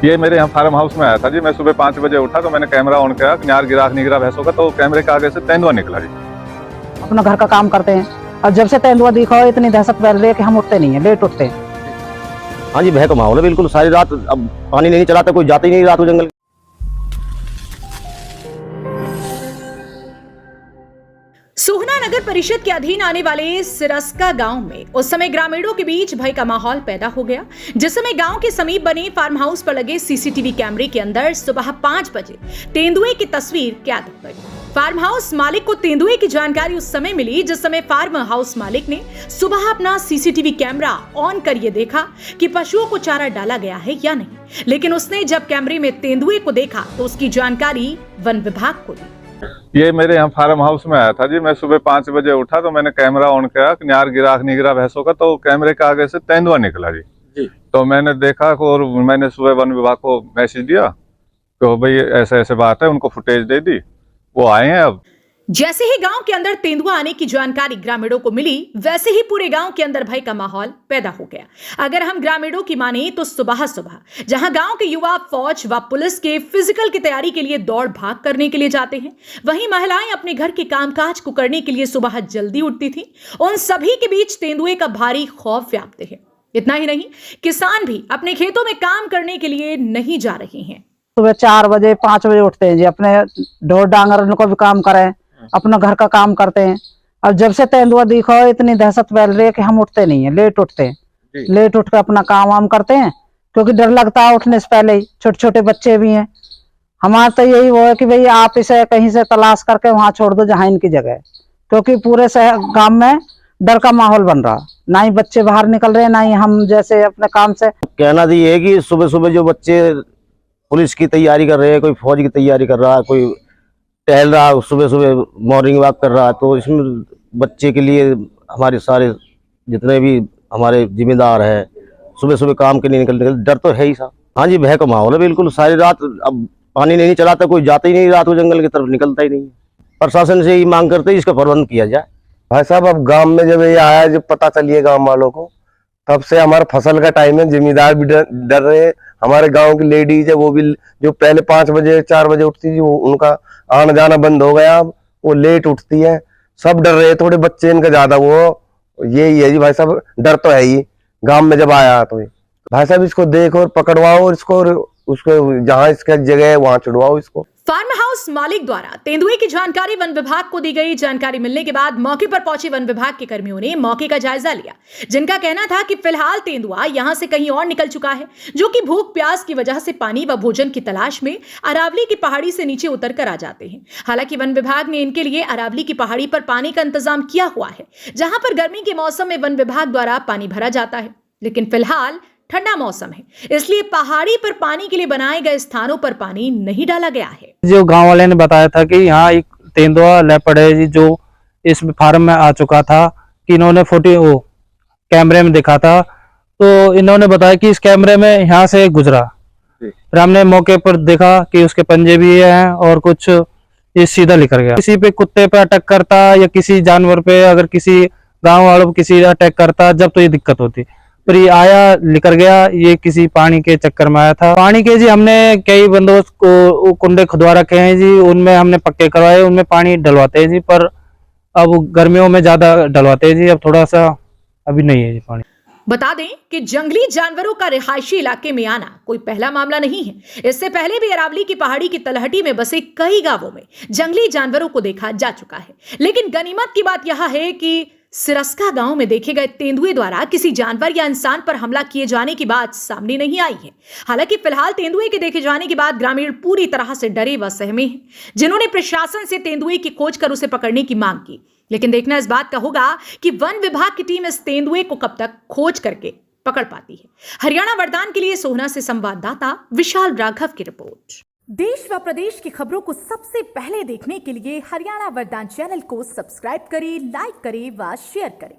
ये मेरे यहाँ फार्म हाउस में आया था जी। मैं सुबह 5 बजे उठा तो मैंने कैमरा ऑन किया, यार गिरा नहीं गिरा भैंसों का, तो कैमरे के आगे से तेंदुआ निकला जी। अपना घर का काम करते हैं और जब से तेंदुआ दिखा हो इतनी दहशत फैल रही है कि हम उठते नहीं है, लेट उठते हैं। हाँ जी, भय का माहौल है बिल्कुल। सारी रात अब पानी नहीं चलाता, कोई जाता ही नहीं रात को जंगल। सोहना नगर परिषद के अधीन आने वाले सिरस्का गांव में उस समय ग्रामीणों के बीच भय का माहौल पैदा हो गया, जिस समय गांव के समीप बने फार्म हाउस पर लगे सीसीटीवी कैमरे के अंदर सुबह 5 बजे तेंदुए की तस्वीर कैद हो गई। फार्म हाउस मालिक को तेंदुए की जानकारी उस समय मिली जिस समय फार्म हाउस मालिक ने सुबह अपना सीसीटीवी कैमरा ऑन कर ये देखा कि पशुओं को चारा डाला गया है या नहीं। लेकिन उसने जब कैमरे में तेंदुए को देखा तो उसकी जानकारी वन विभाग को दी। ये मेरे यहाँ फार्म हाउस में आया था जी। मैं सुबह 5 बजे उठा तो मैंने कैमरा ऑन किया, यार गिरा नहीं गिरा भैंसों का, तो कैमरे के आगे से तेंदुआ निकला जी। तो मैंने देखा और मैंने सुबह वन विभाग को मैसेज दिया तो भाई ऐसे ऐसे बात है, उनको फुटेज दे दी, वो आए हैं। अब जैसे ही गांव के अंदर तेंदुआ आने की जानकारी ग्रामीणों को मिली, वैसे ही पूरे गांव के अंदर भय का माहौल पैदा हो गया। अगर हम ग्रामीणों की माने तो सुबह सुबह जहां गांव के युवा फौज व पुलिस के फिजिकल की तैयारी के लिए दौड़ भाग करने के लिए जाते हैं, वहीं महिलाएं अपने घर के कामकाज को करने के लिए सुबह जल्दी उठती थी। उन सभी के बीच तेंदुए का भारी खौफ व्याप्त है। इतना ही नहीं, किसान भी अपने खेतों में काम करने के लिए नहीं जा रहे हैं। सुबह 4 बजे 5 बजे उठते हैं जी, अपने ढोर डांगर उनको भी काम करें, अपना घर का काम करते हैं। अब जब से तेंदुआ दिखा हो इतनी दहशत फैल रही है कि हम उठते नहीं है, लेट उठते हैं। लेट उठ कर अपना काम वाम करते हैं क्योंकि डर लगता है उठने से पहले ही। छोटे छोटे बच्चे भी हैं। हमारा तो यही वो है कि भाई आप इसे कहीं से तलाश करके वहां छोड़ दो जहां इनकी जगह है, क्योंकि पूरे गांव में डर का माहौल बन रहा। ना ही बच्चे बाहर निकल रहे, ना ही हम जैसे अपने काम से। कहना तो ये है कि सुबह सुबह जो बच्चे पुलिस की तैयारी कर रहे हैं, कोई फौज की तैयारी कर रहा है, कोई टहल रहा है, सुबह सुबह मॉर्निंग वॉक कर रहा है, तो इसमें बच्चे के लिए हमारे सारे जितने भी हमारे जिम्मेदार हैं सुबह सुबह काम के लिए निकलने का डर तो है ही सा। हाँ जी, भय का माहौल है बिल्कुल। सारी रात अब पानी नहीं चलाता, कोई जाता ही नहीं रात को जंगल की तरफ, निकलता ही नहीं। प्रशासन से ही मांग करते हैं इसका प्रबंध किया जाए। भाई साहब, अब गांव में जब ये आया, जब पता चलिए गांव वालों को, तब से हमारा फसल का टाइम है, जिम्मेदार भी डर रहे हैं। हमारे गांव की लेडीज है वो भी, जो पहले 5 बजे 4 बजे उठती थी, वो उनका आना जाना बंद हो गया। अब वो लेट उठती है, सब डर रहे हैं। थोड़े बच्चे इनका ज्यादा वो यही है जी भाई साहब, डर तो है ही। गांव में जब आया तो भाई साहब इसको देखो और पकड़वाओ और इसको, उसको जहाँ इसका जगह है वहां छुड़वाओ इसको। फार्म हाउस मालिक द्वारा तेंदुए की जानकारी वन विभाग को दी गई। जानकारी मिलने के बाद मौके पर पहुंचे वन विभाग के कर्मियों ने मौके का जायजा लिया, जिनका कहना था कि फिलहाल तेंदुआ यहां से कहीं और निकल चुका है, जो कि भूख प्यास की वजह से पानी व भोजन की तलाश में अरावली की पहाड़ी से नीचे उतर कर आ जाते हैं। हालांकि वन विभाग ने इनके लिए अरावली की पहाड़ी पर पानी का इंतजाम किया हुआ है, जहां पर गर्मी के मौसम में वन विभाग द्वारा पानी भरा जाता है। लेकिन फिलहाल ठंडा मौसम है, इसलिए पहाड़ी पर पानी के लिए बनाए गए स्थानों पर पानी नहीं डाला गया है। जो गांव वाले ने बताया था कि यहाँ एक तेंदुआ लेपर्ड है जी, जो इस फार्म में आ चुका था, कि इन्होंने कैमरे में देखा था, तो इन्होंने बताया कि इस कैमरे में यहाँ से गुजरा। फिर हमने मौके पर देखा कि उसके पंजे भी हैं और कुछ ये सीधा लेकर गया। किसी पे कुत्ते पे अटैक करता या किसी जानवर पे, अगर किसी गाँव वालों पे किसी अटैक करता, जब तो ये दिक्कत होती। पर ये आया लेकर गया, ये किसी पानी के चक्कर में आया था। पानी के जी हमने कई बंदोबस्त को कुंडे खुदवा रखे हैं जी, उनमें हमने पक्के करवाए, उनमें पानी डलवाते हैं जी, पर अब गर्मियों में ज्यादा डलवाते हैं जी, अब थोड़ा सा अभी नहीं है जी पानी। बता दें कि जंगली जानवरों का रिहायशी इलाके में आना कोई पहला मामला नहीं है। इससे पहले भी अरावली की पहाड़ी की तलहटी में बसे कई गांवों में जंगली जानवरों को देखा जा चुका है। लेकिन गनीमत की बात यह है कि सिरस्का गांव में देखे गए तेंदुए द्वारा किसी जानवर या इंसान पर हमला किए जाने की बात सामने नहीं आई है। हालांकि फिलहाल तेंदुए के देखे जाने के बाद ग्रामीण पूरी तरह से डरे व सहमे हैं, जिन्होंने प्रशासन से तेंदुए की खोज कर उसे पकड़ने की मांग की। लेकिन देखना इस बात का होगा कि वन विभाग की टीम इस तेंदुए को कब तक खोज करके पकड़ पाती है। हरियाणा वरदान के लिए सोहना से संवाददाता विशाल राघव की रिपोर्ट। देश व प्रदेश की खबरों को सबसे पहले देखने के लिए हरियाणा वरदान चैनल को सब्सक्राइब करें, लाइक करें व शेयर करें।